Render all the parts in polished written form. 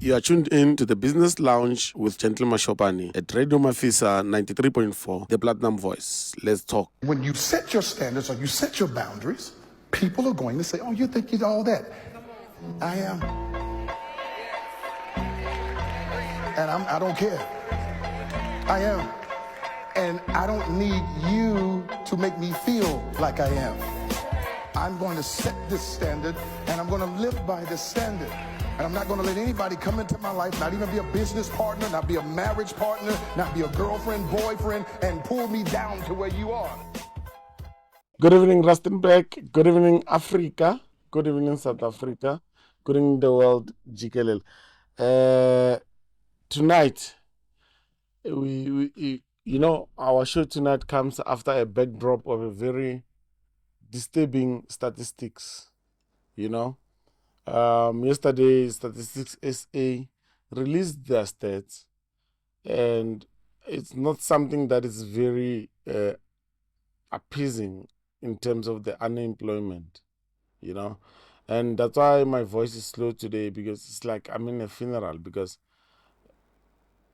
You are tuned in to the Business Lounge with Gentleman Shopani at Radio Mafisa 93.4, the Platinum Voice. Let's talk. When you set your standards or you set your boundaries, people are going to say, oh, you think you're all that. I am. And I don't care. I am. And I don't need you to make me feel like I am. I'm going to set this standard, and I'm going to live by this standard. And I'm not going to let anybody come into my life, not even be a business partner, not be a marriage partner, not be a girlfriend, boyfriend, and pull me down to where you are. Good evening, Rustenburg. Good evening, Africa. Good evening, South Africa. Good evening, the world, GKL. Tonight, our show tonight comes after a backdrop of a very disturbing statistics. Yesterday, Statistics SA released their stats, and it's not something that is very appeasing in terms of the unemployment, and that's why my voice is slow today, because it's like I'm in a funeral, because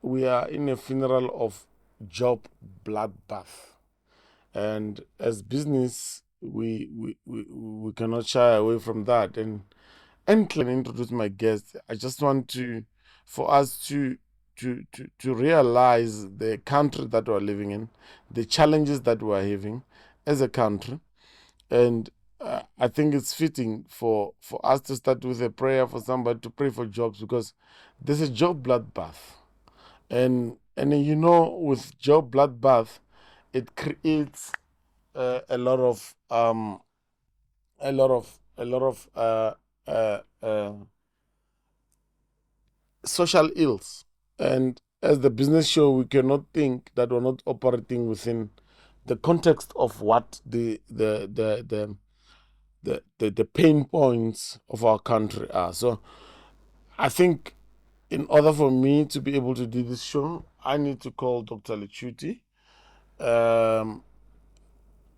we are in a funeral of job bloodbath, and as business we cannot shy away from that. And can introduce my guest. I just want for us to realize the country that we're living in, the challenges that we're having as a country, and I think it's fitting for us to start with a prayer for somebody to pray for jobs, because there's a job bloodbath, and with job bloodbath, it creates a lot of social ills. And as the business show, we cannot think that we're not operating within the context of what the pain points of our country are. So I think in order for me to be able to do this show, I need to call Dr. Lechuti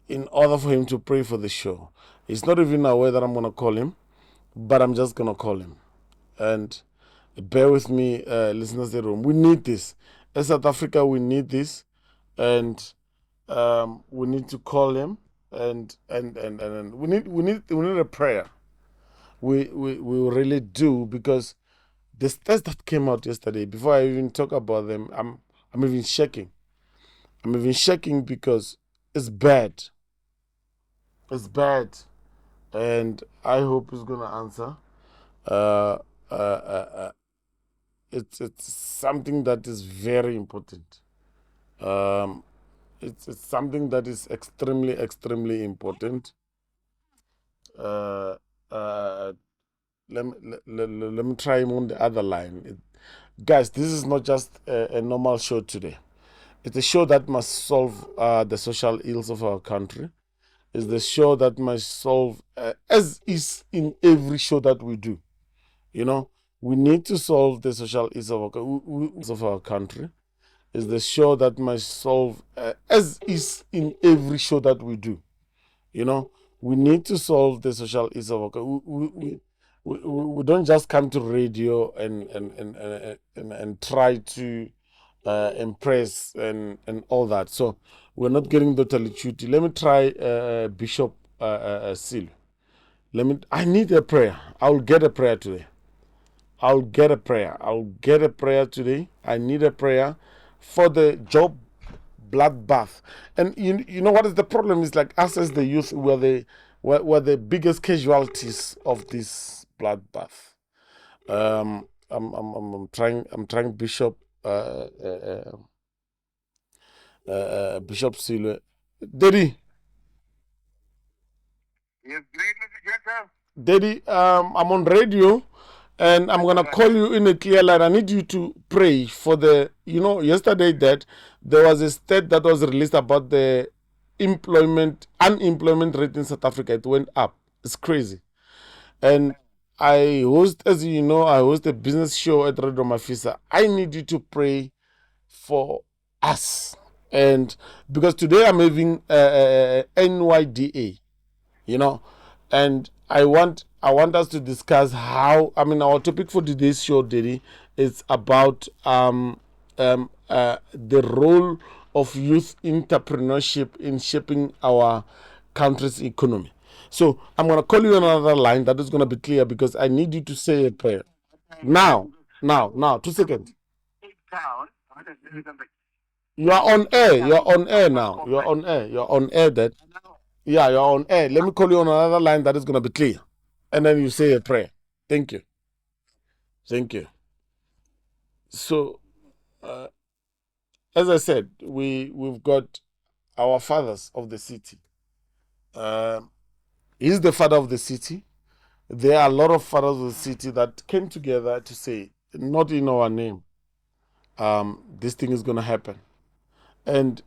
in order for him to pray for the show. He's not even aware that I'm going to call him, but I'm just going to call him. And bear with me, listeners at the room. We need this. As South Africa, we need this. And we need to call him. And we need a prayer. We really do, because the stats that came out yesterday, before I even talk about them, I'm even shaking. I'm even shaking because it's bad. It's bad. And I hope he's going to answer. It's something that is very important. It's something that is extremely important. Let me try him on the other line. Guys, this is not just a normal show today. It's a show that must solve the social ills of our country. It's the show that must solve, as is in every show that we do. We need to solve the social ills of our country. It's the show that must solve, as is in every show that we do. We need to solve the social ills of our country. We don't just come to radio and try to impress and all that. So we're not getting Dr. Lechuti. Let me try Bishop Sil. I need a prayer. I'll get a prayer today. I'll get a prayer today. I need a prayer for the job bloodbath. And you know what is the problem? Is like us as the youth were the biggest casualties of this bloodbath. I'm trying Bishop Bishop Silwe. Daddy. Yes, great, Mr. Jetta. Daddy, I'm on radio, and I'm going to call you in a clear line. I need you to pray for yesterday that there was a stat that was released about the unemployment rate in South Africa. It went up. It's crazy. And I host a business show at Radio Mafisa. I need you to pray for us. And because today I'm having NYDA, and I want us to discuss how. I mean, our topic for today's show, Daddy, is about the role of youth entrepreneurship in shaping our country's economy. So I'm gonna call you another line that is gonna be clear because I need you to say a prayer. Now, 2 seconds. You are on air. You are on air now. You are on air. You are on air, Dad. Yeah, you're on air. Let me call you on another line that is going to be clear. And then you say a prayer. Thank you. Thank you. So, as I said, we've got our fathers of the city. He's the father of the city. There are a lot of fathers of the city that came together to say, not in our name, this thing is going to happen. And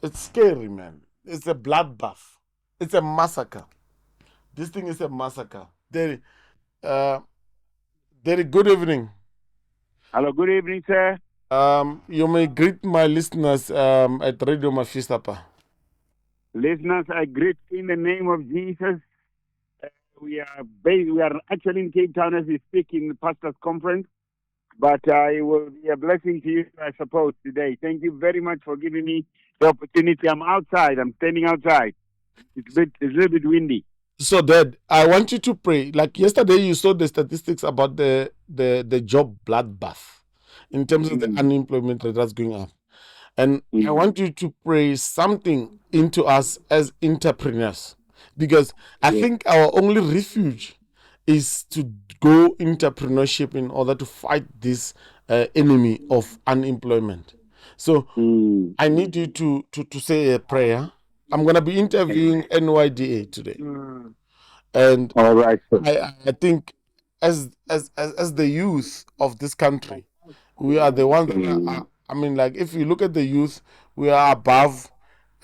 it's scary, man. It's a bloodbath. It's a massacre. This thing is a massacre. Derry, good evening. Hello, good evening, sir. You may greet my listeners at Radio Mafistapa. Listeners, I greet in the name of Jesus. We are actually in Cape Town as we speak in the pastors' conference, but it will be a blessing to you, I suppose, today. Thank you very much for giving me the opportunity. I'm outside. I'm standing outside. It's a little bit windy. So, Dad, I want you to pray. Like yesterday, you saw the statistics about the job bloodbath in terms of the unemployment rate that's going up. And I want you to pray something into us as entrepreneurs, because I think our only refuge is to go entrepreneurship in order to fight this enemy of unemployment. So I need you to say a prayer. I'm going to be interviewing NYDA today. And all right, I think as the youth of this country, we are the ones that are, I mean, like if you look at the youth, we are above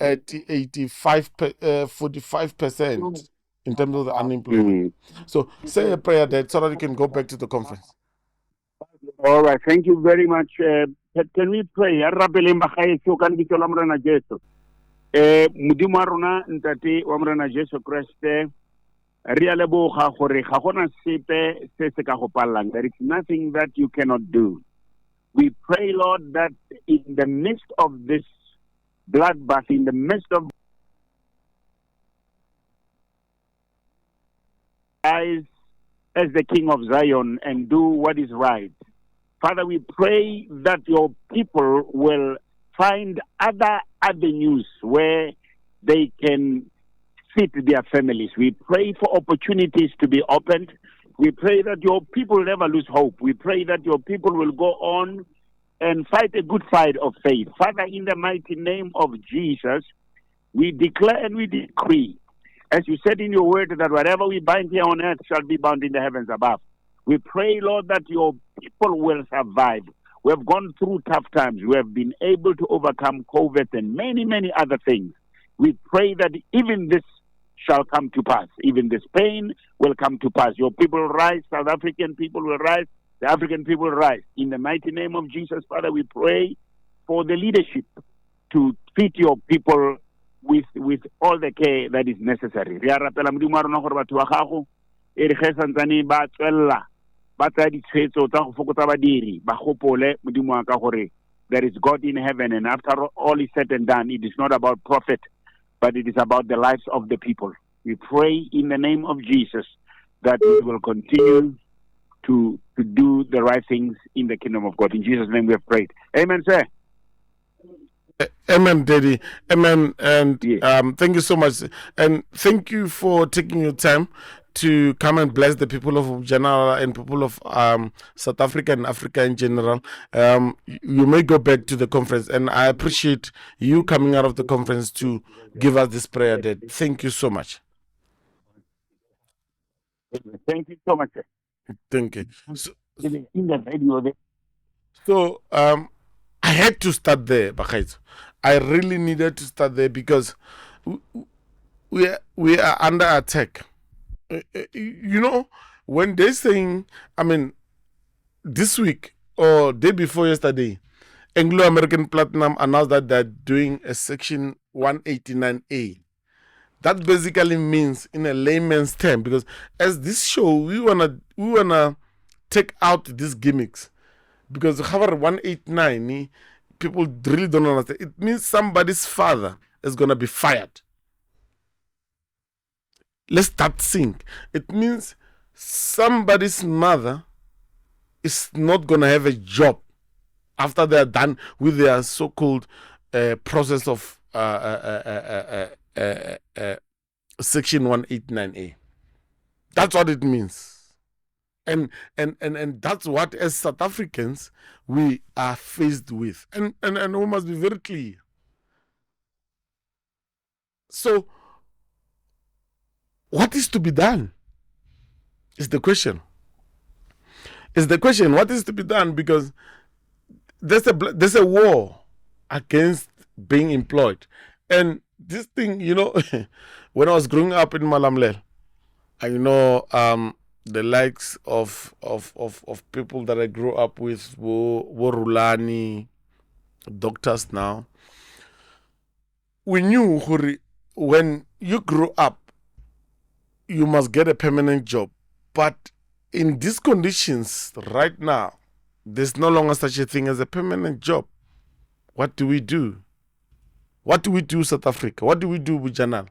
45% in terms of the unemployment. So say a prayer, Dad, so that you can go back to the conference. All right, thank you very much. Can we pray? Modimo wa rona ntate wa morena Jesu Kriste, re a leboga gore ga gona sepe se se ka go pallang. There is nothing that you cannot do. We pray, Lord, that in the midst of this bloodbath, in the midst of rise as the King of Zion and do what is right. Father, we pray that your people will find other avenues where they can feed their families. We pray for opportunities to be opened. We pray that your people never lose hope. We pray that your people will go on and fight a good fight of faith. Father, in the mighty name of Jesus, we declare and we decree, as you said in your word, that whatever we bind here on earth shall be bound in the heavens above. We pray, Lord, that your people will survive. We have gone through tough times. We have been able to overcome COVID and many, many other things. We pray that even this shall come to pass. Even this pain will come to pass. Your people will rise. South African people will rise. The African people will rise. In the mighty name of Jesus, Father, we pray for the leadership to feed your people with all the care that is necessary. There is God in heaven, and after all is said and done, it is not about profit, but it is about the lives of the people. We pray in the name of Jesus that we will continue to do the right things in the kingdom of God. In Jesus' name we have prayed. Amen, sir. Amen, Daddy. Amen. And Yes. thank you so much. And thank you for taking your time to come and bless the people of Janara and people of South Africa and Africa in general. You may go back to the conference, and I appreciate you coming out of the conference to give us this prayer, Dad. Thank you so much. Thank you so much, sir. Thank you. In the video, So I had to start there, Bakaito. I really needed to start there because we are under attack. You know, when they're saying, I mean, this week or day before yesterday, Anglo American Platinum announced that they're doing a Section 189A. That basically means, in a layman's term, because as this show, we wanna take out these gimmicks, because Khabar 189, people really don't understand. It means somebody's father is gonna be fired. Let's start seeing. It means somebody's mother is not gonna have a job after they are done with their so-called process of Section 189A. That's what it means. And that's what, as South Africans, we are faced with. And we must be very clear. So, what is to be done? Is the question. What is to be done? Because there's a war against being employed. And this thing, when I was growing up in Malamlel, the likes of people that I grew up with were Rulani, doctors now. We knew when you grow up, you must get a permanent job. But in these conditions right now, there's no longer such a thing as a permanent job. What do we do? What do we do, South Africa? What do we do, Bujanal?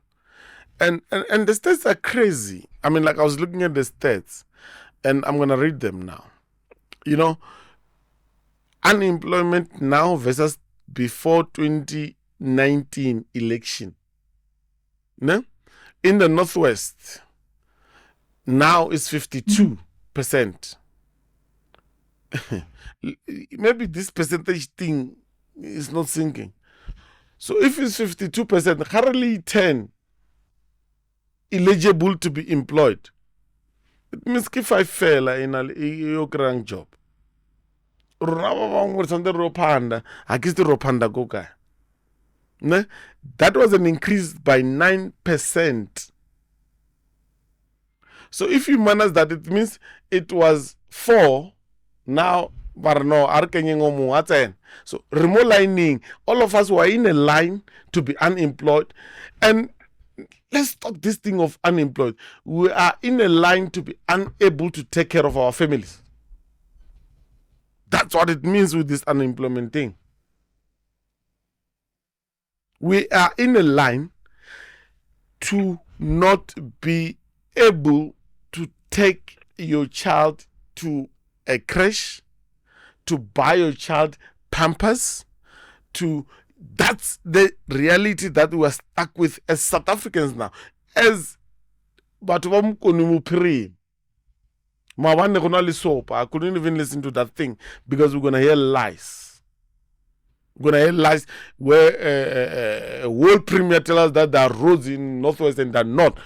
And the stats are crazy. I mean, like, I was looking at the stats, and I'm going to read them now. Unemployment now versus before 2019 election. No? In the Northwest, now it's 52%. Maybe this percentage thing is not sinking. So if it's 52%, currently 10 eligible to be employed, it means if I fail in a grand job, that was an increase by 9%. So if you manage that, it means it was 4, now so remote lining, all of us were in a line to be unemployed. And let's stop this thing of unemployed. We are in a line to be unable to take care of our families. That's what it means with this unemployment thing. We are in a line to not be able to take your child to a creche, to buy your child Pampers, that's the reality that we are stuck with as South Africans now. As I couldn't even listen to that thing because we're going to hear lies. We're going to hear lies where a world premier tells us that there are roads in Northwest and they're not.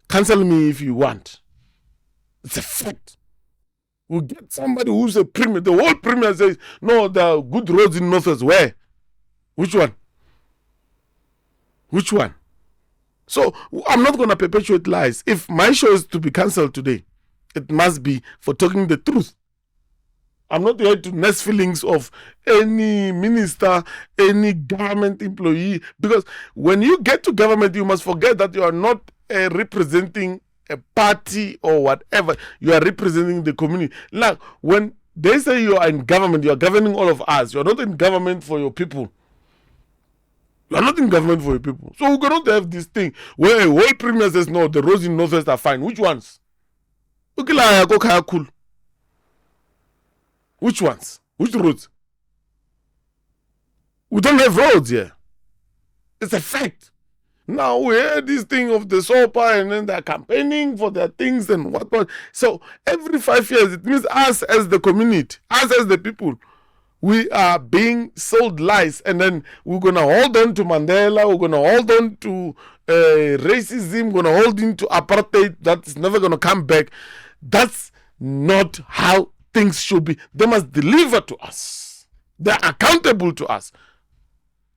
Cancel me if you want. It's a fact. We'll get somebody who's a premier. The world premier says, no, there are good roads in Northwest. Where? Which one? Which one? So I'm not going to perpetuate lies. If my show is to be cancelled today, it must be for talking the truth. I'm not here to nest feelings of any minister, any government employee, because when you get to government, you must forget that you are not representing a party or whatever. You are representing the community. Like, when they say you are in government, you are governing all of us. You are not in government for your people. You are not in government for your people. So we cannot have this thing where a world premier says, no, the roads in Northwest are fine. Which ones? Which ones? Which roads? We don't have roads here. It's a fact. Now we hear this thing of the SOPA and then they're campaigning for their things and what. So every 5 years, it means us as the community, us as the people, we are being sold lies, and then we're going to hold on to Mandela, we're going to hold on to racism, we're going to hold on to apartheid. That's never going to come back. That's not how things should be. They must deliver to us. They're accountable to us.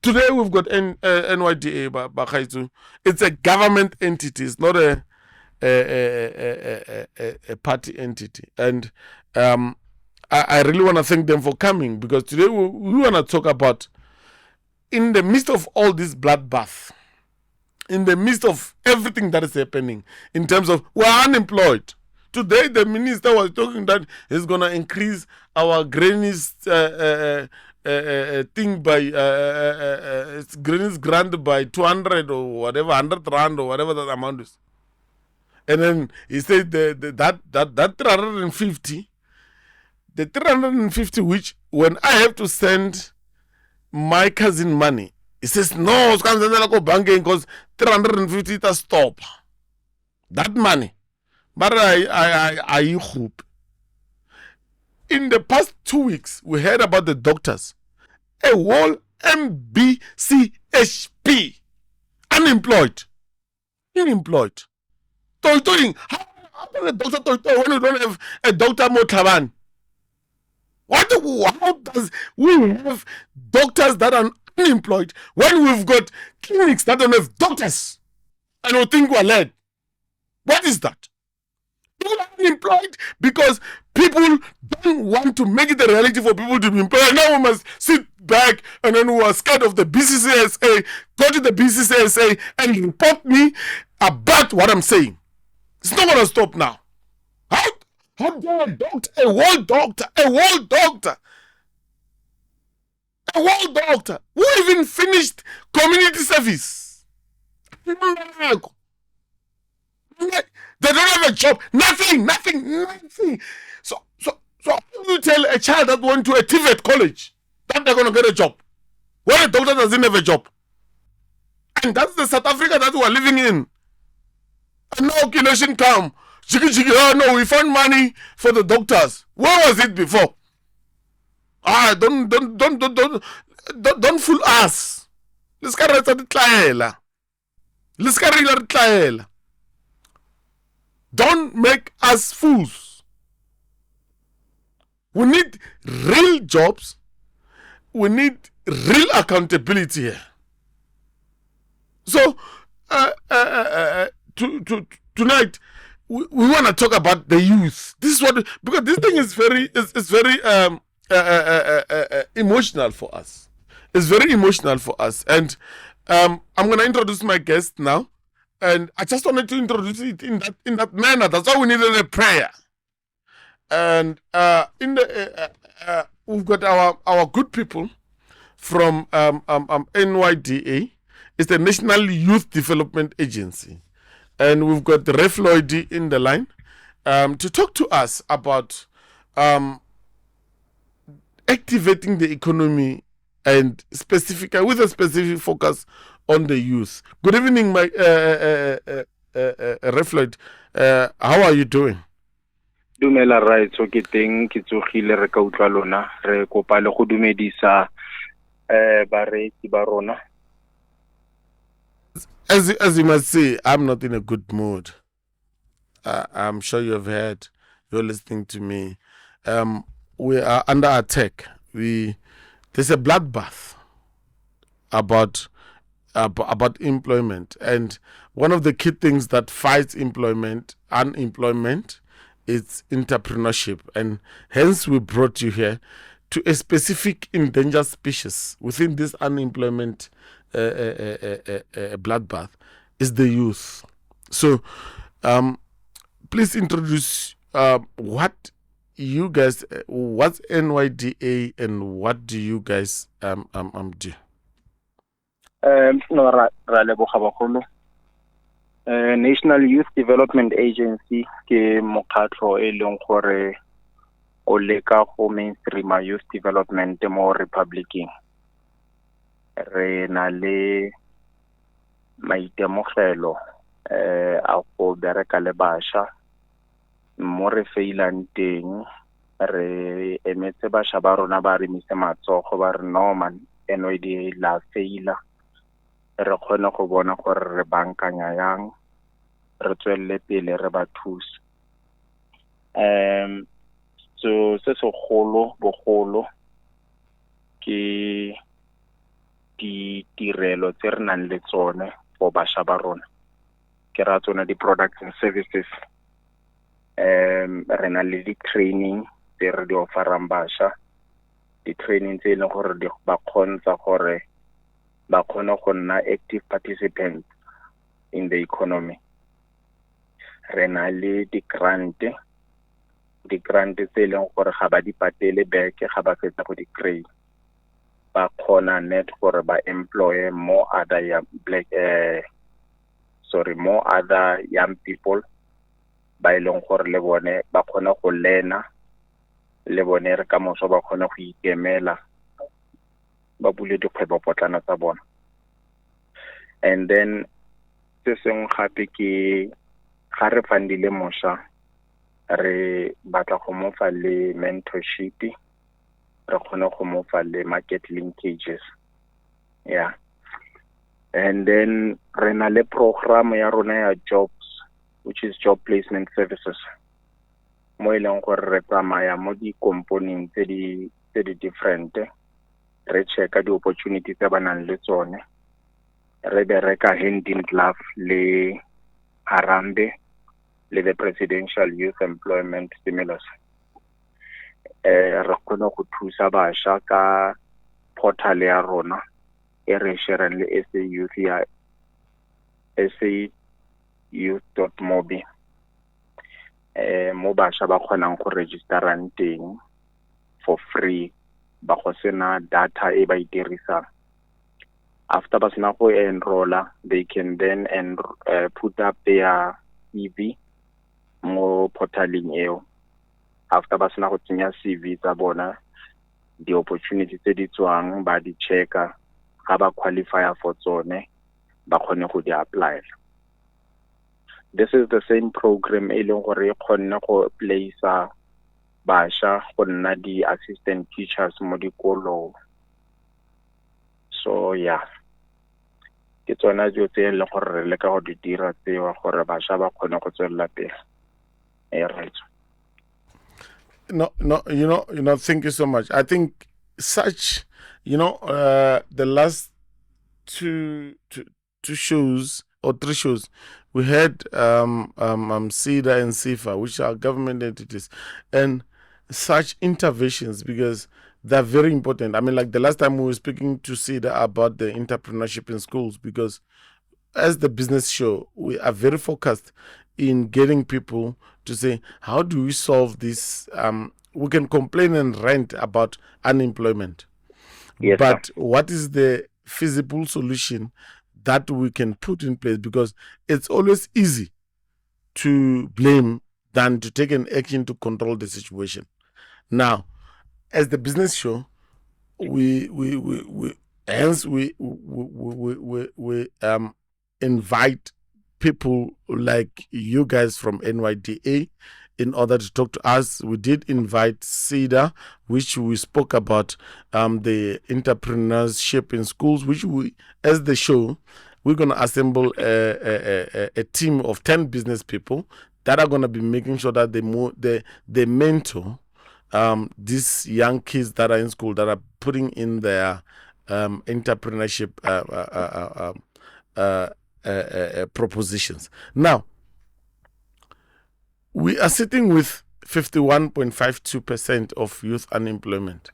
Today we've got NYDA, Bakaitu. It's a government entity. It's not a party entity. And I really want to thank them for coming, because today we want to talk about, in the midst of all this bloodbath, in the midst of everything that is happening in terms of we're unemployed. Today, the minister was talking that he's going to increase our granny's thing by granny's grant by 200 or whatever, 100 rand or whatever that amount is. And then he said that 350, the 350 which when I have to send my cousin money, he says, no, because 350 is a stop. That money. But I hope. In the past 2 weeks, we heard about the doctors. A whole MBCHP. Unemployed. Unemployed. Toitoing. How can a doctor toitoi when you don't have a doctor Motaban? How does we have doctors that are unemployed when we've got clinics that don't have doctors? I don't think we're led. What is that? People are unemployed because people don't want to make it a reality for people to be employed. Now we must sit back and then we are scared of the BCCSA, go to the BCCSA and report me about what I'm saying. It's not going to stop now. How dare a doctor, a world doctor, who even finished community service? They don't have a job. Nothing. So how do you tell a child that went to a TVET college that they're going to get a job when a doctor doesn't have a job? And that's the South Africa that we are living in. And now occupation come. Oh no, we found money for the doctors. Where was it before? Don't fool us. Don't make us fools. We need real jobs. We need real accountability here. So, tonight, we want to talk about the youth. This is what, because this thing is very emotional for us. It's very emotional for us. And I'm going to introduce my guest now. And I just wanted to introduce it in that manner. That's why we needed a prayer. And we've got our good people from NYDA. It's the National Youth Development Agency. And we've got Ref Lloyd in the line to talk to us about activating the economy and with a specific focus on the youth. Good evening, my Ref Lloyd. How are you doing? Dumela right so ke teng ke tsogile re ka utlwa lona re kopa le go dumedisa bareki ba rona. As you must see, I'm not in a good mood. I'm sure you've heard. You're listening to me. We are under attack. There's a bloodbath about employment, and one of the key things that fights unemployment, is entrepreneurship, and hence we brought you here to a specific endangered species within this unemployment bloodbath is the youth. So, please introduce what you guys, what's NYDA, and what do you guys do? National Youth Development Agency ke mokgatlo e leng gore o leka go mainstream youth development mo republicing. Re na le maitemogelo a go bereka le bašwa mo re feilang teng. Re emetse bašwa ba rona ba re mise matsogo ba re no man NYDA la feila. Re kgone go bona gore re bankanya yang re tswelle pele re ba thusa. So se bogolo ke ditirelo tse re nang le tsone for bašwa ba rona. Ke ra tsone di-products and services. Re na le di-training tse re di offerang bašwa. Di-training tse e leng gore ba kgontsha gore ba kgone go nna active participants in the economy. Re na le di-grant tse e leng gore ga ba di patele back ga ba fetsa go di-kry ba kgona net gore ba employe more other young people ba e leng gore le bone ba kgona go lena le bone re ka moso ba kgona go ikemela ba bule dikgwebopotlana tsa bona. And then se sengwe gape ke ga re fundile mošwa re batla go mofa le mentorship re kgone go mofa le market linkages. Yeah. And then re na le program ya rona ya jobs, which is job placement services, mo e leng gore re tsamaya mo di-component tse di different re checka di-opportunity tse ba nang le tsone re bereka hand in glove le Harambee le the Presidential Youth Employment Stimulus. Re kgone go thusa bašwa ka portal ya rona e re shareng le sayouth.mobi mo bašwa ba kgonang go registerang teng for free ba go sena data e ba e dirisang. After ba sena go enrolla, they can then put up their CV mo portaling eo. After ba sena go tsenya CV tsa bona, the opportunity tse di tswang ba di checka ga ba qualify for tsone ba kgone go di apply. This is the same program e leng gore e kgonne go place bašwa go nna di-assistant teachers mo dikolong. So yeah, ke tsona jo tse e leng gore re leka go di dira tseo gore bašwa ba kgone go tswelela pele. Right. No, thank you so much. I think such, the last two shows or three shows, we had SEDA and SIFA, which are government entities, and such interventions, because they're very important. I mean, like the last time we were speaking to SEDA about the entrepreneurship in schools, because as the business show, we are very focused in getting people to say, how do we solve this? We can complain and rant about unemployment. Yes, but sir. What is the feasible solution that we can put in place? Because it's always easy to blame than to take an action to control the situation. Now, as the business show, we invite people like you guys from NYDA in order to talk to us. We did invite SEDA, which we spoke about the entrepreneurship in schools, which we, as the show, we're going to assemble a team of 10 business people that are going to be making sure that they mentor these young kids that are in school, that are putting in their entrepreneurship propositions. Now, we are sitting with 51.52% of youth unemployment,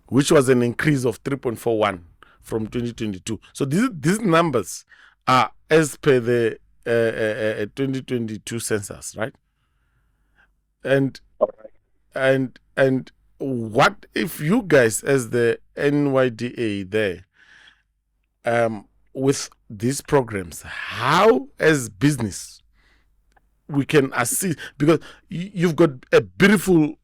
which was an increase of 3.41 from 2022. So these numbers are as per the 2022 census, right? And what if you guys, as the NYDA there, with these programs, how as business we can assist? Because you've got a beautiful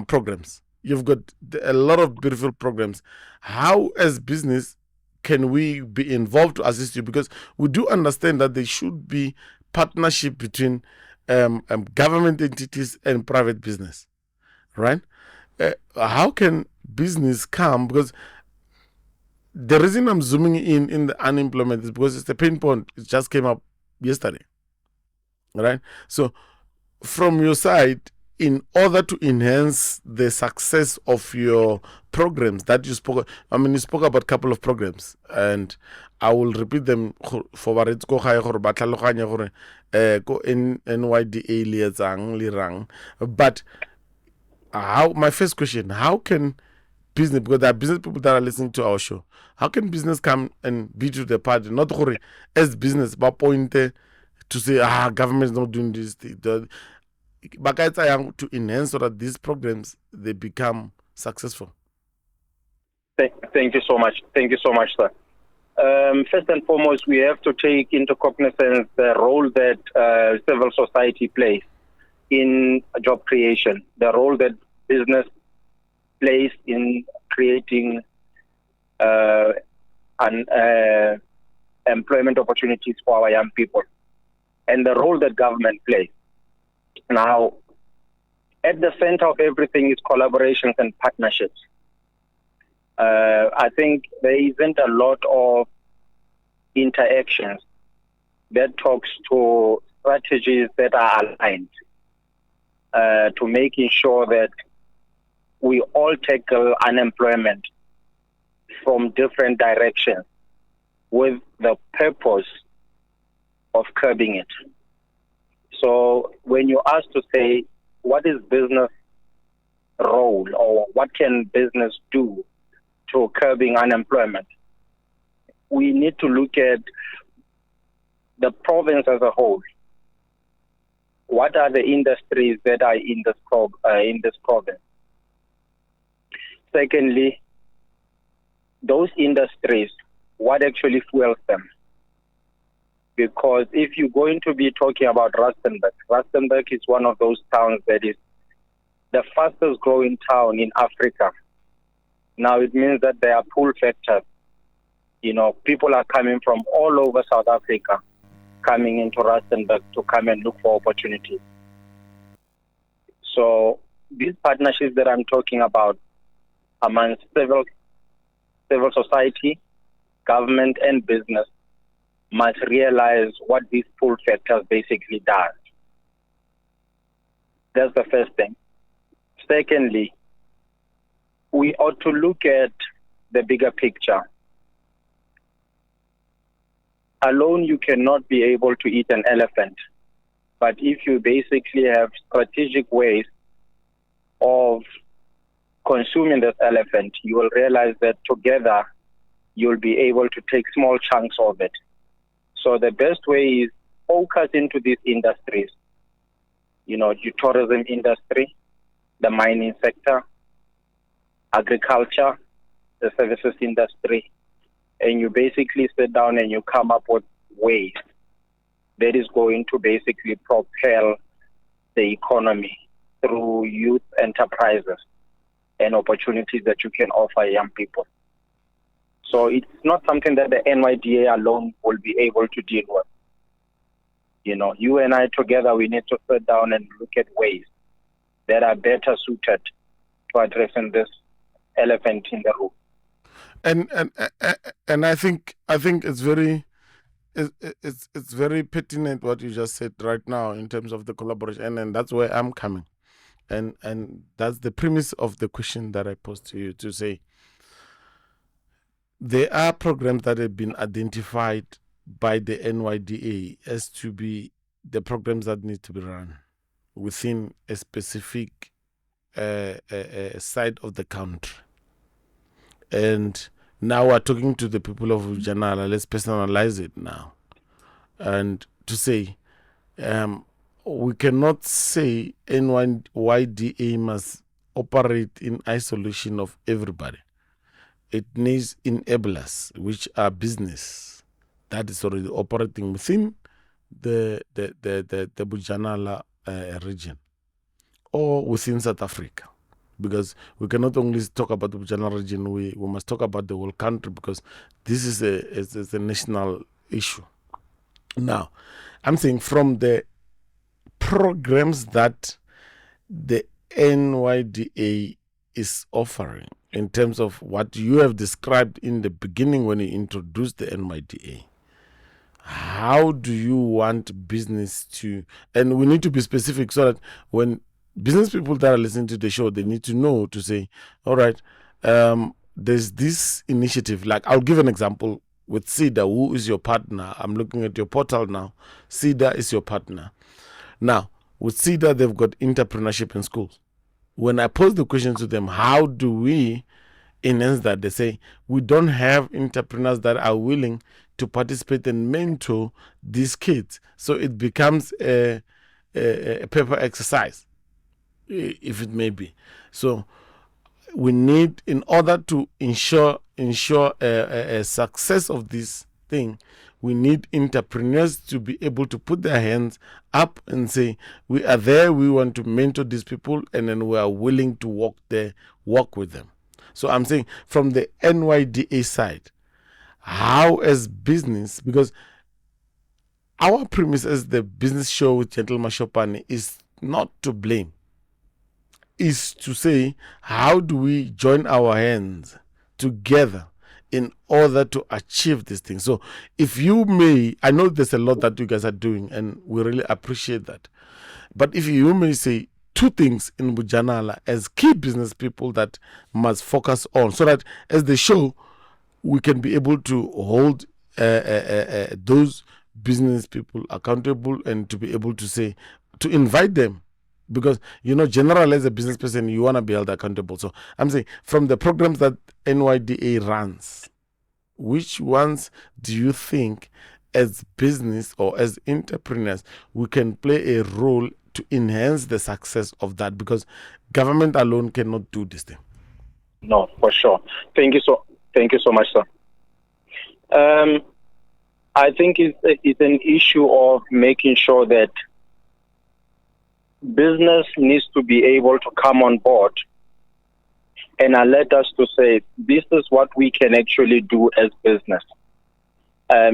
programs. You've got a lot of beautiful programs. How as business can we be involved to assist you? Because we do understand that there should be partnership between government entities and private business, right? How can business come? Because the reason I'm zooming in the unemployment is because it's a pain point. It just came up yesterday, right? So from your side, in order to enhance the success of your programs that you spoke, you spoke about a couple of programs, and I will repeat them for Baretsko NYDA liaisang lirang. But how? My first question: how can business, because there are business people that are listening to our show. How can business come and be to the party? Not gore as business, but point to say, government is not doing this. But to enhance so that these programs, they become successful. Thank you so much. Thank you so much, sir. First and foremost, we have to take into cognizance the role that civil society plays in job creation, the role that business plays in creating employment opportunities for our young people, and the role that government plays. Now, at the center of everything is collaborations and partnerships. I think there isn't a lot of interactions that talks to strategies that are aligned to making sure that we all tackle unemployment from different directions with the purpose of curbing it. So when you ask to say, what is business role or what can business do to curbing unemployment, we need to look at the province as a whole. What are the industries that are in this province? Secondly, those industries, what actually fuels them? Because if you're going to be talking about Rustenburg is one of those towns that is the fastest growing town in Africa. Now it means that there are pull factors. You know, people are coming from all over South Africa, coming into Rustenburg to come and look for opportunities. So these partnerships that I'm talking about among civil society, government, and business must realize what these pull factors basically does. That's the first thing. Secondly, we ought to look at the bigger picture. Alone, you cannot be able to eat an elephant. But if you basically have strategic ways of consuming this elephant, you will realize that together you'll be able to take small chunks of it. So the best way is focus into these industries. You know, the tourism industry, the mining sector, agriculture, the services industry, and you basically sit down and you come up with ways that is going to basically propel the economy through youth enterprises and opportunities that you can offer young people. So it's not something that the NYDA alone will be able to deal with. You know, you and I together, we need to sit down and look at ways that are better suited to addressing this elephant in the room. And I think it's very pertinent what you just said right now in terms of the collaboration, and that's where I'm coming, and that's the premise of the question that I posed to you, to say there are programs that have been identified by the NYDA as to be the programs that need to be run within a specific side of the country. And now we're talking to the people of Janala. Let's personalize it now. And to say, we cannot say NYDA must operate in isolation of everybody. It needs enablers, which are business that is already operating within the Bujanala region or within South Africa. Because we cannot only talk about the Bujanala region, we must talk about the whole country, because this is a national issue. Now, I'm saying from the programs that the NYDA is offering, in terms of what you have described in the beginning when you introduced the NYDA, how do you want business to, and we need to be specific so that when business people that are listening to the show, they need to know to say, all right, there's this initiative. Like, I'll give an example with CEDA, who is your partner. I'm looking at your portal now. CEDA is your partner. Now, with CEDA, they've got entrepreneurship in schools. When I pose the question to them, how do we enhance that. They say we don't have entrepreneurs that are willing to participate and mentor these kids. So it becomes a paper exercise, if it may be. So we need, in order to ensure a success of this thing, we need entrepreneurs to be able to put their hands up and say, we are there, we want to mentor these people, and then we are willing to work with them. So I'm saying from the NYDA side, how as business, because our premise as the business show with Gentleman Shopane is not to blame, is to say, how do we join our hands together in order to achieve this thing? So if you may, I know there's a lot that you guys are doing and we really appreciate that, but if you may say 2 things in Bujanala as key business people that must focus on, so that as the show we can be able to hold those business people accountable and to be able to say, to invite them. Because, generally as a business person, you want to be held accountable. So I'm saying from the programs that NYDA runs, which ones do you think as business or as entrepreneurs we can play a role to enhance the success of that? Because government alone cannot do this thing. No, for sure. Thank you so much, sir. I think it's an issue of making sure that business needs to be able to come on board and alert us to say, this is what we can actually do as business,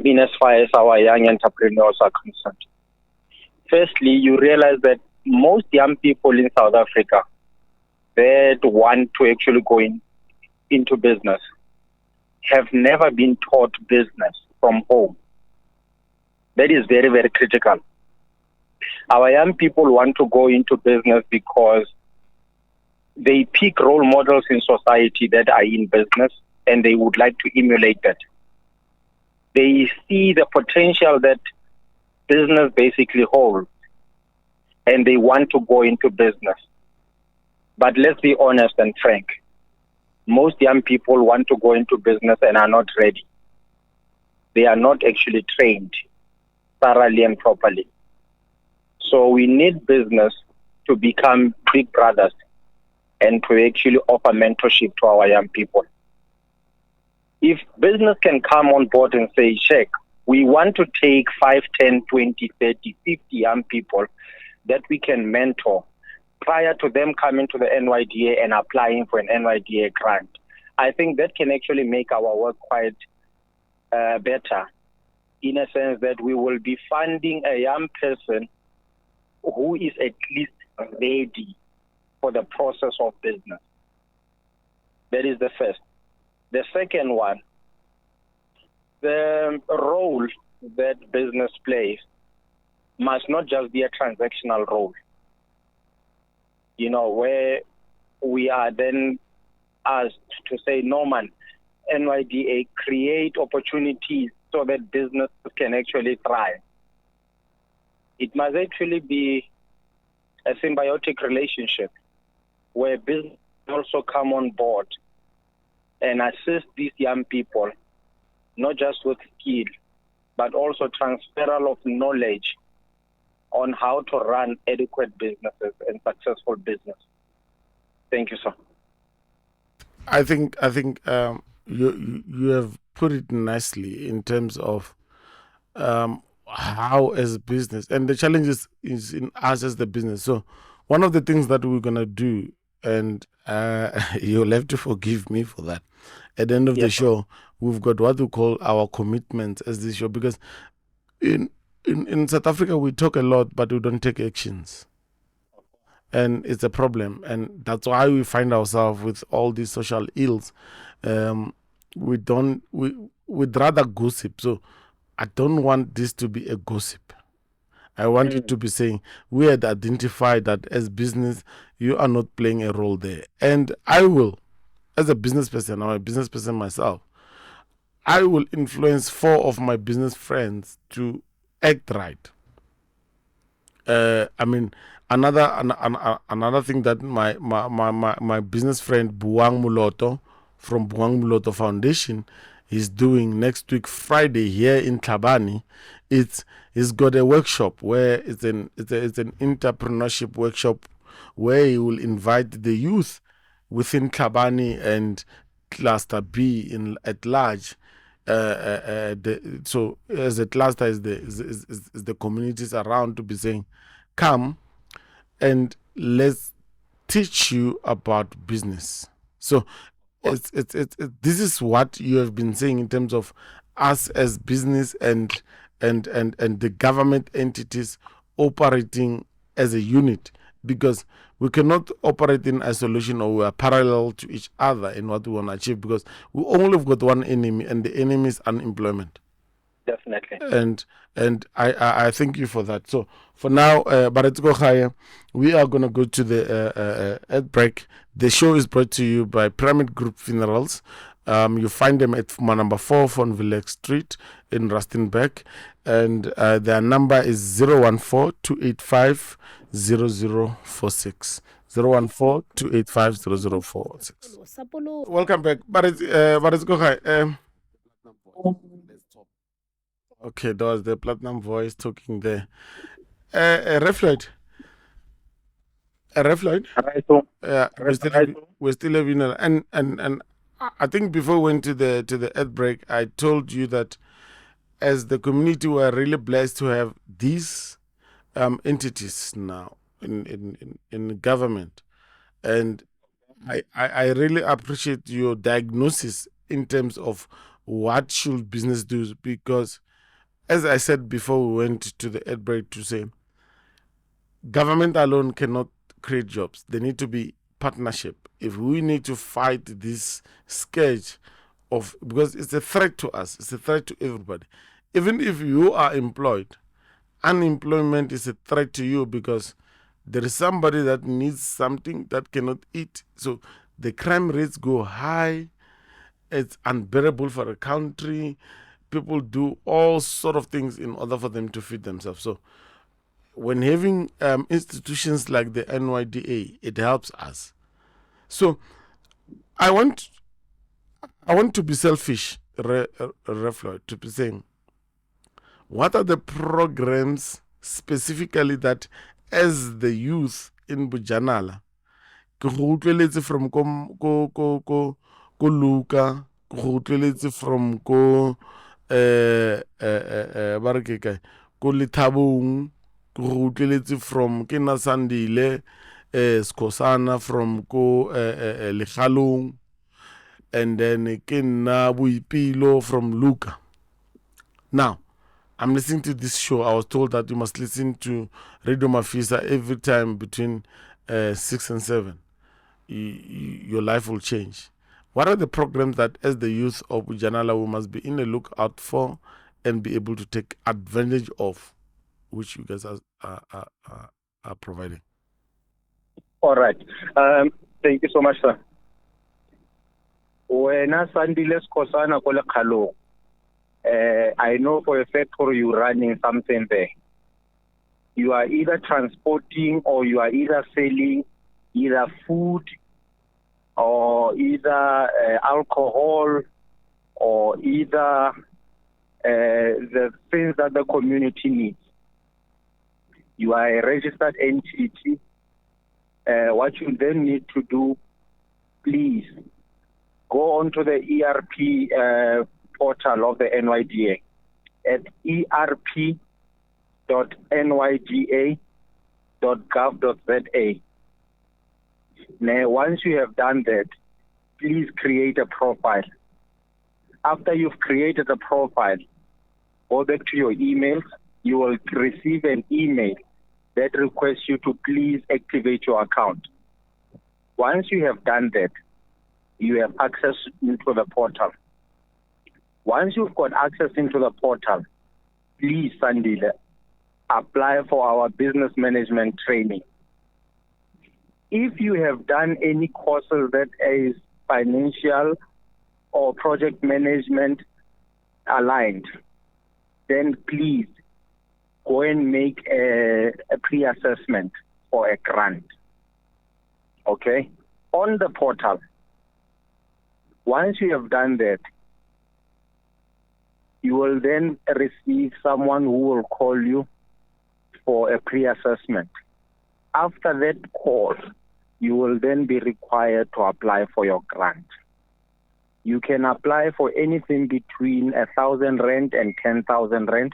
in as far as our young entrepreneurs are concerned. Firstly, you realize that most young people in South Africa that want to actually go into business have never been taught business from home. That is very, very critical. Our young people want to go into business because they pick role models in society that are in business and they would like to emulate that. They see the potential that business basically holds and they want to go into business. But let's be honest and frank. Most young people want to go into business and are not ready. They are not actually trained thoroughly and properly. So we need business to become big brothers and to actually offer mentorship to our young people. If business can come on board and say, Sheikh, we want to take 5, 10, 20, 30, 50 young people that we can mentor prior to them coming to the NYDA and applying for an NYDA grant, I think that can actually make our work quite better, in a sense that we will be funding a young person who is at least ready for the process of business. That is the first. The second one, the role that business plays must not just be a transactional role, where we are then asked to say, no man, NYDA, create opportunities so that business can actually thrive. It must actually be a symbiotic relationship where business also come on board and assist these young people, not just with skill, but also transferal of knowledge on how to run adequate businesses and successful business. Thank you, sir. I think you have put it nicely in terms of how as a business, and the challenge is in us as the business. So one of the things that we're gonna do, and you'll have to forgive me for that, at the end of the show, we've got what we call our commitments as this show, because in South Africa we talk a lot but we don't take actions, and it's a problem, and that's why we find ourselves with all these social ills. We'd rather gossip. So I don't want this to be a gossip. I want it to be saying we had identified that as business you are not playing a role there, and I will, as a business person, I'm a business person myself, I will influence 4 of my business friends to act right. Another thing that my business friend Buang Muloto, from Buang Mloto Foundation is doing next week Friday here in Tlhabane. He's got a workshop where it's an entrepreneurship workshop where he will invite the youth within Tlhabane and Cluster B at large. So as a cluster is the communities around to be saying, come and let's teach you about business. So it's this is what you have been saying in terms of us as business and the government entities operating as a unit, because we cannot operate in isolation, or we are parallel to each other in what we want to achieve, because we only have got one enemy, and the enemy is unemployment. Definitely. And I thank you for that. So for now, Baretiko Khaya, we are going to go to the ad break. The show is brought to you by Pyramid Group Funerals. You find them at number 4 Von Villek Street in Rustenburg, and their number is 014-285-0046. 014-285-0046. Welcome back. Baretiko Khaya. Okay, that was the Platinum Voice talking there. Refloid. Yeah, we're still having and I think before we went to the ad break, I told you that as the community, we're really blessed to have these entities now in government, and I really appreciate your diagnosis in terms of what should business do, because as I said before we went to the ad break, to say government alone cannot create jobs. There need to be partnership. If we need to fight this scourge of, because it's a threat to us, it's a threat to everybody. Even if you are employed, unemployment is a threat to you, because there is somebody that needs something that cannot eat. So the crime rates go high. It's unbearable for a country. People do all sort of things in order for them to feed themselves. So when having institutions like the NYDA, it helps us. So I want to be selfish, Refloid, to be saying, what are the programs specifically that, as the youth in Bujanala, from Luka, from Lithabong, from Kina Sandile, Skosana from Lechalong, and then Kina Buipilo from Luka. Now, I'm listening to this show. I was told that you must listen to Radio Mafisa every time between 6 and 7. Your life will change. What are the programs that, as the youth of Bujanala, we must be in the lookout for and be able to take advantage of, which you guys are providing? All right. Thank you so much, sir. When I Sandile Skosana Kole Kalo, I know for a fact you're running something there. You are either transporting, or you are either selling either food, or either alcohol, or either the things that the community needs. You are a registered entity. What you then need to do, please go onto the ERP portal of the NYDA at erp.nyda.gov.za. Now, once you have done that, please create a profile. After you've created a profile, go back to your emails. You will receive an email that requests you to please activate your account. Once you have done that, you have access into the portal. Once you've got access into the portal, please, Sandile, apply for our business management training. If you have done any courses that is financial or project management aligned, then please go and make a pre-assessment for a grant. Okay? On the portal, Once you have done that, you will then receive someone who will call you for a pre-assessment. After that call, you will then be required to apply for your grant. You can apply for anything between 1,000 rand and 10,000 rand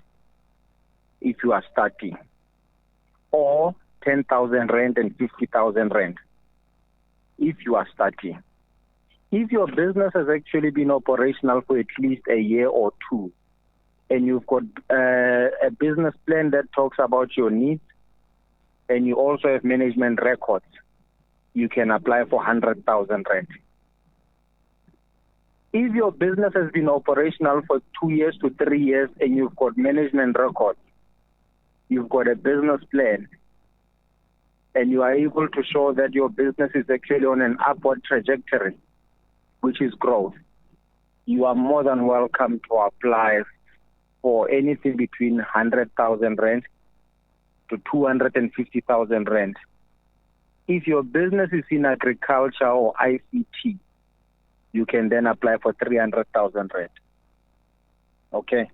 if you are starting, or 10,000 rand and 50,000 rand if you are starting. If your business has actually been operational for at least a year or two, and you've got a business plan that talks about your needs, and you also have management records, you can apply for 100,000 rand. If your business has been operational for 2 years to 3 years and you've got management records, you've got a business plan, and you are able to show that your business is actually on an upward trajectory, which is growth, you are more than welcome to apply for anything between 100,000 rand to 250,000 rand. If your business is in agriculture or ICT, you can then apply for 300,000 rand. Okay.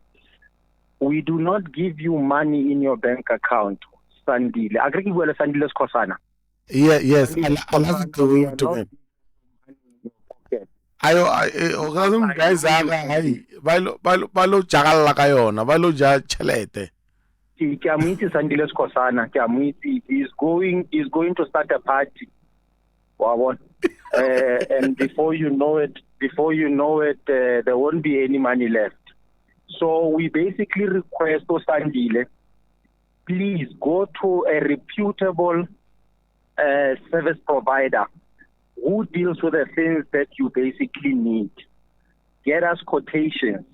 We do not give you money in your bank account, Sandile. Sandile Skosana. Yeah, yes. I'll have to do it again. Ayo guys hai balo jagalla ka yona balo ja chelete. Sandile Skosana is going to start a party. And before you know it, there won't be any money left. So we basically request Sandile, please go to a reputable service provider who deals with the things that you basically need. Get us quotations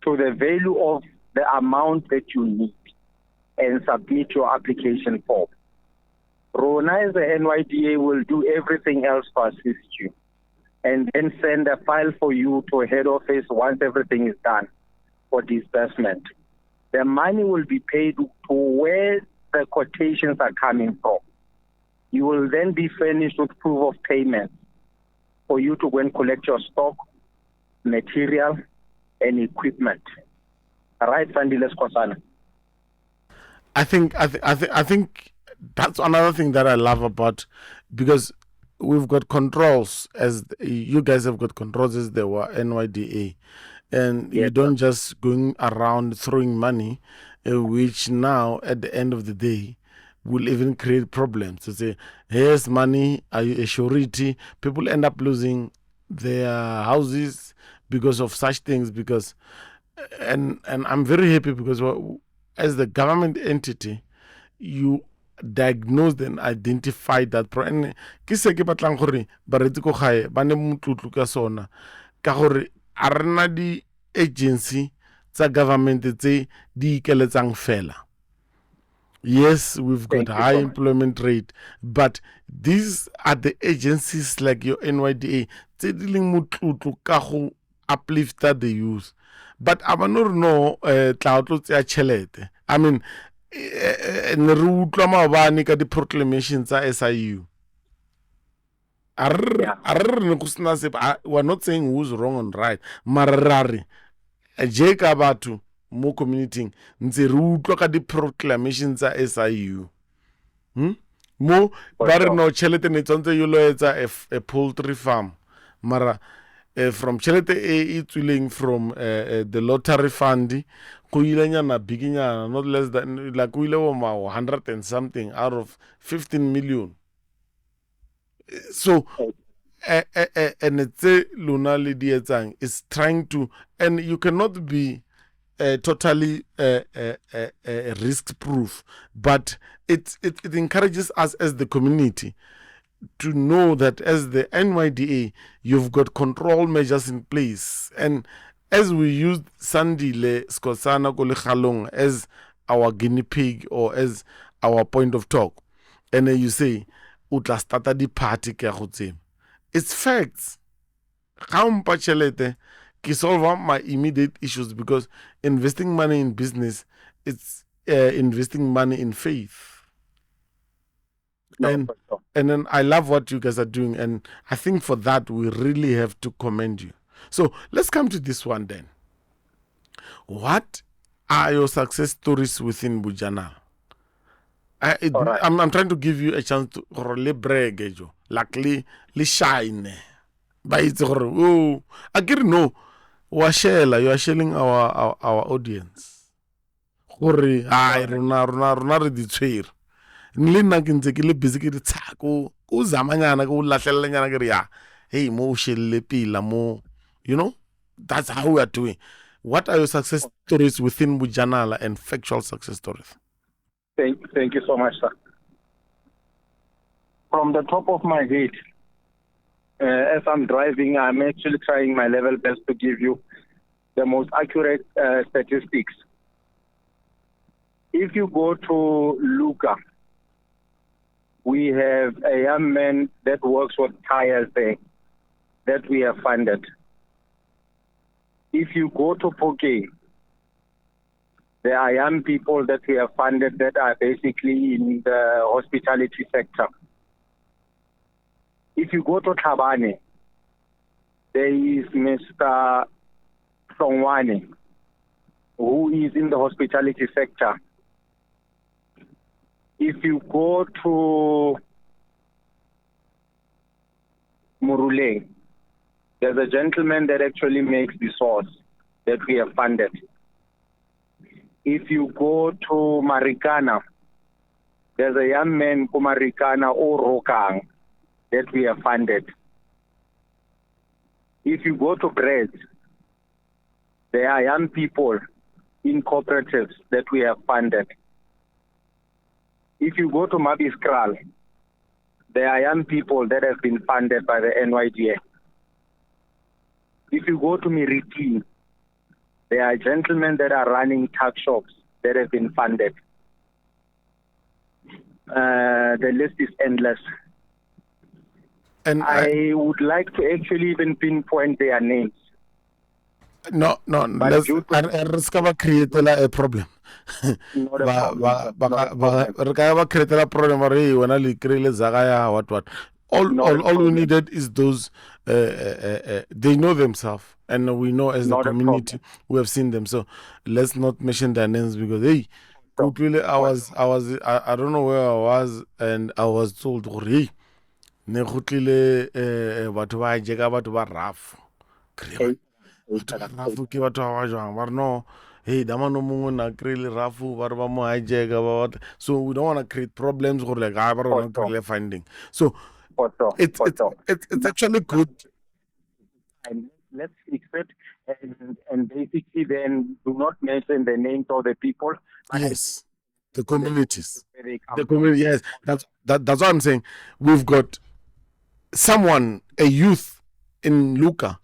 to the value of the amount that you need and submit your application form. Rona as the NYDA will do everything else to assist you and then send a file for you to head office once everything is done for disbursement. The money will be paid to where the quotations are coming from. You will then be furnished with proof of payment for you to go and collect your stock, material, and equipment. All right, Sandile Skosana. I think that's another thing that I love about, because we've got controls, as you guys have got controls as the NYDA, and you don't just going around throwing money, which now at the end of the day will even create problems. To say, here's money, are you a surety? People end up losing their houses because of such things. Because and I'm very happy because as the government entity, you diagnosed and identified that problem. Ke se ke batlang gore ba retse ko gae ba ne motlotlo ka sona ka gore a rena di agency tsa government tse di ikeletsang fela. Yes, we've got high employment rate, but these are the agencies like your NYDA tse di leng motlotlo ka go uplift the youth. But I don't know tla tsa chelete. I mean, ne re utlwa maobane ka di-proclamations tsa SIU. We're not saying who's wrong and right. Marari, je ka batho mo community ntse re utlwa ka di-proclamations tsa SIU. Mo ba re no chelete ne tsantse yo lo etsa a poultry farm. Mara from chelete e tswileng from the lottery fund go ilanyana biginyana, not less than like go ile 100 and something out of 15 million. So and it's luna le di etsang is trying to, and you cannot be totally risk proof, but it encourages us as the community to know that as the NYDA, you've got control measures in place. And as we used Sandile Skosana Golechalong as our guinea pig or as our point of talk, and then you say, Utla starta di party ke a, it's facts. How mpachelete ki solve my immediate issues, because investing money in business, it's investing money in faith. No, and for sure. and then I love what you guys are doing, and I think for that we really have to commend you. So let's come to this one then. What are your success stories within Bujana? All right. I'm trying to give you a chance to le brag, like le shine. But it's oh, I get no. You are sharing our audience. Gore ai rona re di tshwere. Nle nna ke ntse ke le busy ke di tshako. Ko zamanyana ko lahlellenyana ke re ya. Hey mo shelle pila mo, you know? That's how we are doing. What are your success stories within Bujanala and factual success stories? Thank you so much, sir. From the top of my head, as I'm driving, I'm actually trying my level best to give you the most accurate statistics. If you go to Luca, we have a young man that works with tires there that we have funded. If you go to Poke, there are young people that we have funded that are basically in the hospitality sector. If you go to Tabane, there is Mr. Songwane, who is in the hospitality sector. If you go to Murule, there's a gentleman that actually makes the sauce that we have funded. If you go to Marikana, there's a young man called Marikana or Rokang that we have funded. If you go to Bread, there are young people in cooperatives that we have funded. If you go to Mabiskral, there are young people that have been funded by the NYDA. If you go to Miriti, there are gentlemen that are running tuck shops that have been funded. The list is endless. And I would like to actually even pinpoint their names. No, let's create a problem. Not a Create a problem. What? All we needed is those. They know themselves, and we know as the community we have seen them. So let's not mention their names because hey, really, I don't know where I was, and I was told, hey, ne gutlile batho ba jega batho ba rough. Rafu ke batho ba jwang ba no hey damano mongwe na krele rafu ba re ba mo hijack ba. So we don't want to create problems gore like ba rona create finding. So it's actually good. And let's fix it and basically then do not mention the names of the people. Yes, the communities. The community. Yes, that's what I'm saying. We've got someone, a youth in Luca,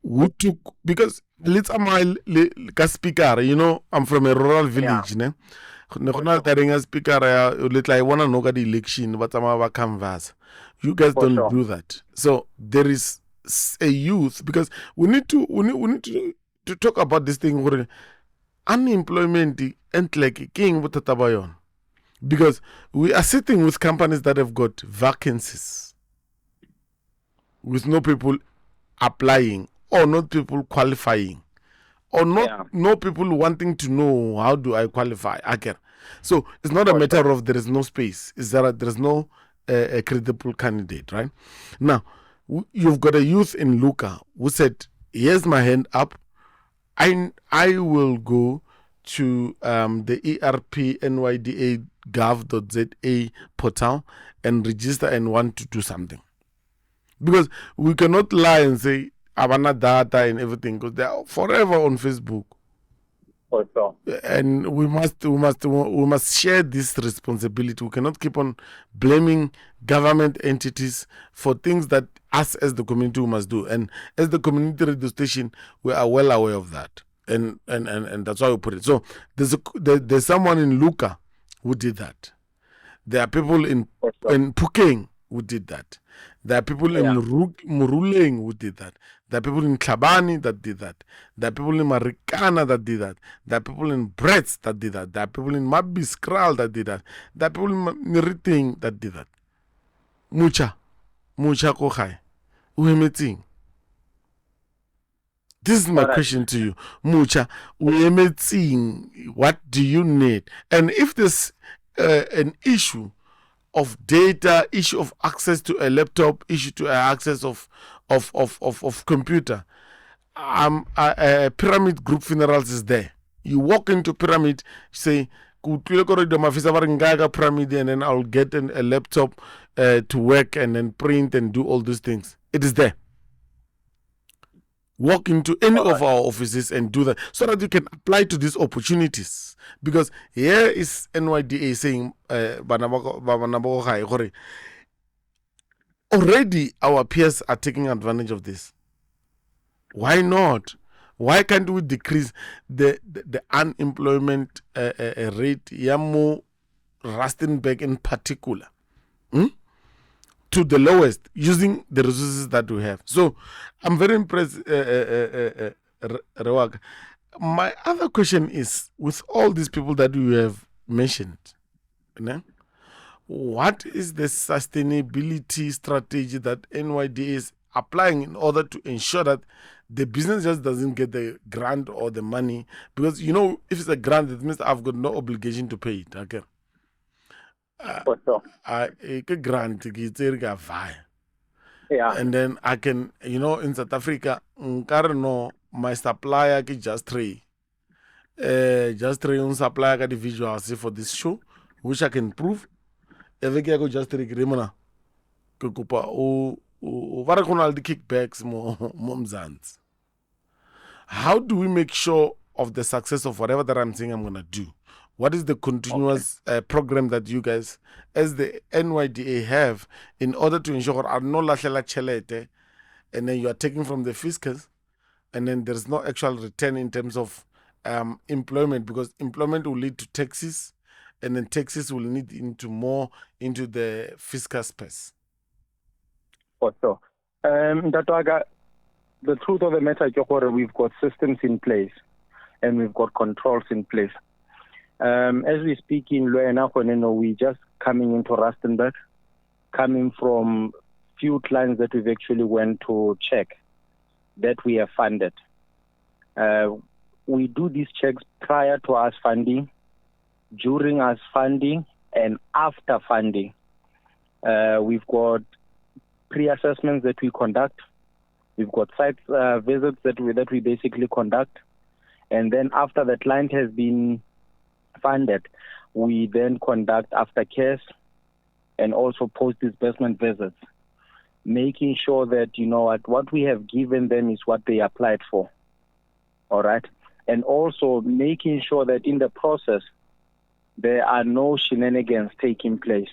who took, because let's speaker, you know, I'm from a rural village, ne? Speaker, I want to know the election, but I'm canvas. You guys don't do that. So there is a youth, because we need to talk about this thing where unemployment and like king with the, because we are sitting with companies that have got vacancies with no people applying or not people qualifying or no people wanting to know how do I qualify again. So it's not a matter of there is no space. It's that there is no credible candidate, right? Now, you've got a youth in Luca who said, here's my hand up. I will go to the ERP NYDA gov.za portal and register and want to do something. Because we cannot lie and say Abana data and everything, because they are forever on Facebook. And we must share this responsibility. We cannot keep on blaming government entities for things that us as the community must do. And as the community radio station, we are well aware of that. And that's why we put it. So there's someone in Luca who did that. There are people in Pukeng who did that. There are people in Muruleng who did that. There are people in Klabani that did that. There are people in Marikana that did that. There are people in Bretts that did that. There are people in Mabiskral that did that. There are people in Miriting that did that. Mucha ko khai. Uemetsing. This is my question to you. Mucha, uemetsing, what do you need? And if there's an issue of data, issue of access to a laptop, issue to access of computer, Pyramid Group Funerals is there. You walk into Pyramid, say, Pyramid, and then I'll get a laptop to work and then print and do all these things. It is there. Walk into any of our offices and do that so that you can apply to these opportunities. Because here is NYDA saying, already our peers are taking advantage of this. Why not? Why can't we decrease the unemployment rate, Yamo Rustenburg in particular, to the lowest, using the resources that we have? So I'm very impressed, Rewaka. My other question is, with all these people that you have mentioned, what is the sustainability strategy that NYDA is applying in order to ensure that the business just doesn't get the grant or the money? Because, if it's a grant, it means I've got no obligation to pay it. Okay. Grant, yeah. And then I can, in South Africa, my supplier is Just Tray. Just Tray on supplier the visuals for this show, which I can prove. Every guy go Just Tray Grimana. Kukupa o Varakonal the kickbacks momzans. How do we make sure of the success of whatever that I'm saying I'm gonna do? What is the continuous program that you guys, as the NYDA, have in order to ensure no lahlela chelete, and then you are taking from the fiscus, and then there's no actual return in terms of employment, because employment will lead to taxes, and then taxes will lead into the fiscal space. For sure. The truth of the matter, we've got systems in place and we've got controls in place. As we speak in Luena, we just coming into Rustenburg, coming from few clients that we've actually went to check that we have funded. We do these checks prior to us funding, during us funding, and after funding. We've got pre-assessments that we conduct. We've got site visits that we basically conduct. And then after the client has been funded, we then conduct aftercares and also post-disbursement visits, making sure that, what we have given them is what they applied for. All right? And also making sure that in the process, there are no shenanigans taking place.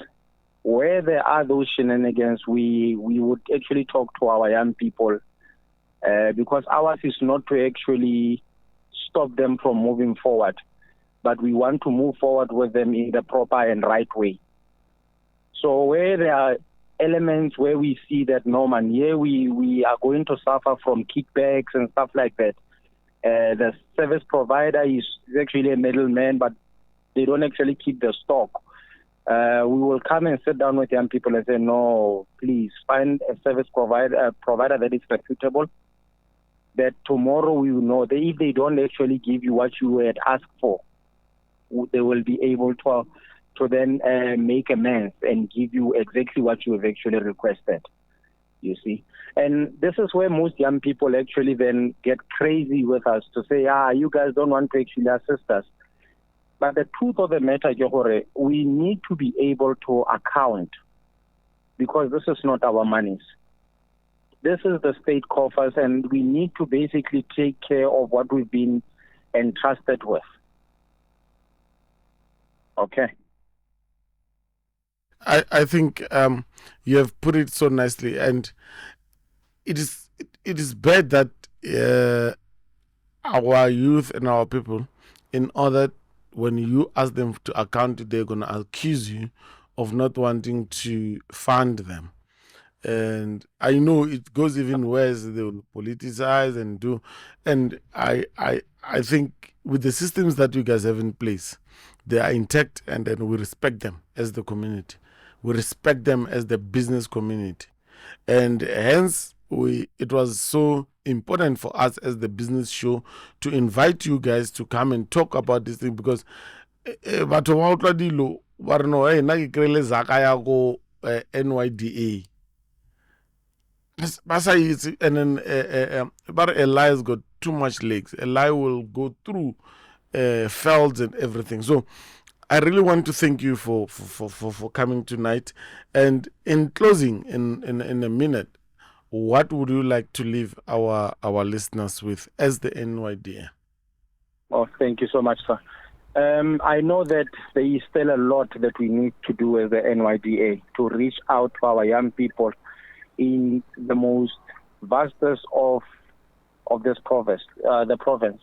Where there are those shenanigans, we would actually talk to our young people, because ours is not to actually stop them from moving forward, but we want to move forward with them in the proper and right way. So where there are elements where we see that, no man, here we are going to suffer from kickbacks and stuff like that. The service provider is actually a middleman, but they don't actually keep the stock. We will come and sit down with young people and say, no, please find a service provider that is reputable, that tomorrow we will know that if they don't actually give you what you had asked for, they will be able to then make amends and give you exactly what you have actually requested, you see. And this is where most young people actually then get crazy with us to say, you guys don't want to actually assist us. But the truth of the matter, Johore, we need to be able to account, because this is not our monies. This is the state coffers, and we need to basically take care of what we've been entrusted with. Okay. I think you have put it so nicely, and it is bad that our youth and our people, in order, when you ask them to account, they're going to accuse you of not wanting to fund them. And I know it goes even worse. They will politicize and do. And I think with the systems that you guys have in place, they are intact, and then we respect them as the community. We respect them as the business community. And hence, it was so important for us as the business show to invite you guys to come and talk about this thing, because batho ba utlwa dilo ba re no nna ke kry-ile zaka ya go NYDA. And then but a lie has got too much legs. A lie will go through fields and everything. So I really want to thank you for coming tonight. And in closing, in a minute, what would you like to leave our listeners with as the NYDA? Oh, thank you so much, sir. I know that there is still a lot that we need to do as the NYDA to reach out to our young people in the most vastest of this province, the province.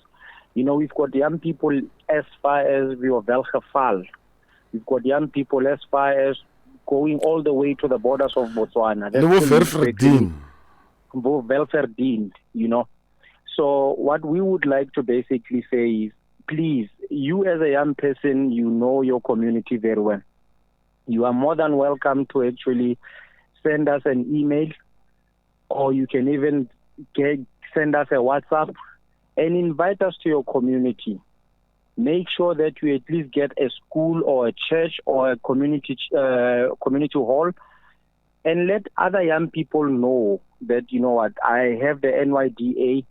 You know, we've got young people as far as Welgeval. We've got young people as far as going all the way to the borders of Botswana. Welverdiend, you know. So what we would like to basically say is, please, you as a young person, you know your community very well. You are more than welcome to actually send us an email, or you can even send us a WhatsApp and invite us to your community. Make sure that you at least get a school or a church or a community hall, and let other young people know that, you know what, I have the NYDA.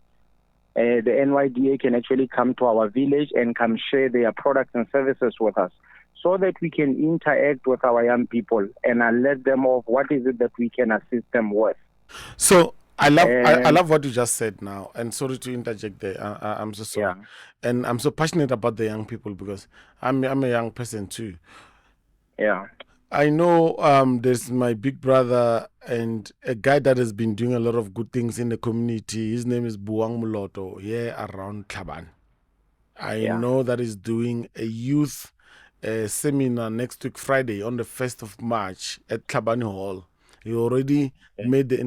The NYDA can actually come to our village and come share their products and services with us, so that we can interact with our young people and alert them of what is it that we can assist them with. So I love what you just said now, and sorry to interject there. I'm so sorry. Yeah. And I'm so passionate about the young people, because I'm a young person too. Yeah. I know there's my big brother and a guy that has been doing a lot of good things in the community. His name is Buang Muloto, here around Tlaban. I know that he's doing a youth seminar next week Friday on the 1st of March at Tlaban Hall. He already made the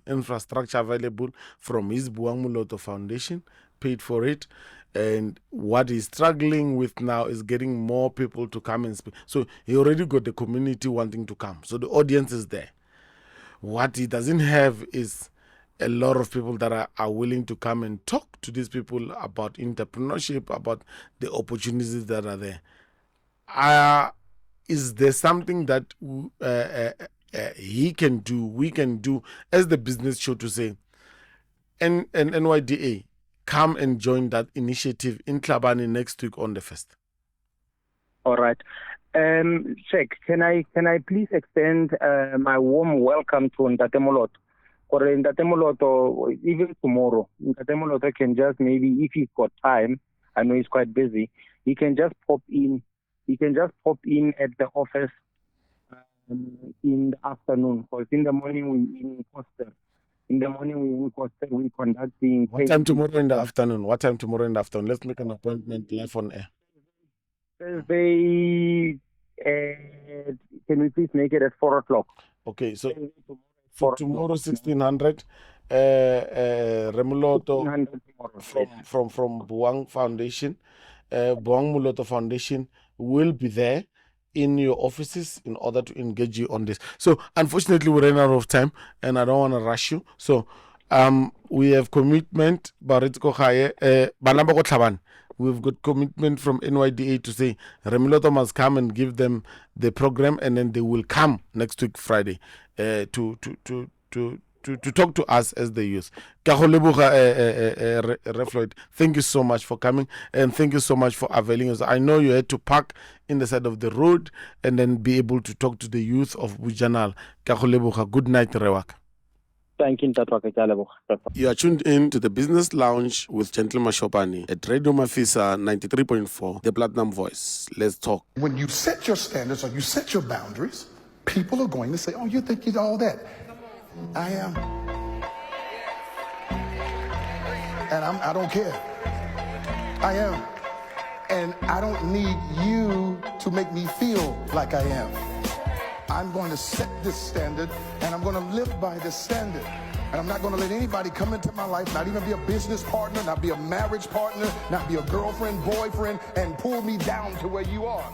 infrastructure available from his Buang Muloto Foundation, paid for it. And what he's struggling with now is getting more people to come and speak. So he already got the community wanting to come. So the audience is there. What he doesn't have is a lot of people that are willing to come and talk to these people about entrepreneurship, about the opportunities that are there. Is there something that he can do, we can do as the business show to say, and NYDA, come and join that initiative in Tlhabane next week on the 1st? All right. Check. Can I please extend my warm welcome to Ntate Moloto? Or Ntate Moloto, even tomorrow, Ntate Moloto can just, maybe if he's got time, I know he's quite busy, he can just pop in. He can just pop in at the office in the afternoon, because in the morning we're in Costa. In the morning we're conducting. What time tomorrow in the afternoon? Let's make an appointment live on air. Thursday, can we please make it at 4 o'clock? Okay, so for tomorrow 1600, Remuloto from Buang Foundation, Buang Muloto Foundation will be there in your offices in order to engage you on this. So unfortunately we ran out of time and I don't want to rush you. So we have commitment, we've got commitment from NYDA to say Remuloto must come and give them the program, and then they will come next week Friday to talk to us as the youth. Floyd, thank you so much for coming, and thank you so much for availing us. I know you had to park in the side of the road and then be able to talk to the youth of Bujanal. Good night, Rewak. Thank you. You are tuned in to the Business Lounge with Gentleman Shopani at Radio Mafisa 93.4, the Platinum Voice. Let's talk. When you set your standards or you set your boundaries, people are going to say, oh, you think you're all that. I am. And I don't care. I am. And I don't need you to make me feel like I am. I'm going to set this standard, and I'm going to live by this standard. And I'm not going to let anybody come into my life, not even be a business partner, not be a marriage partner, not be a girlfriend, boyfriend, and pull me down to where you are.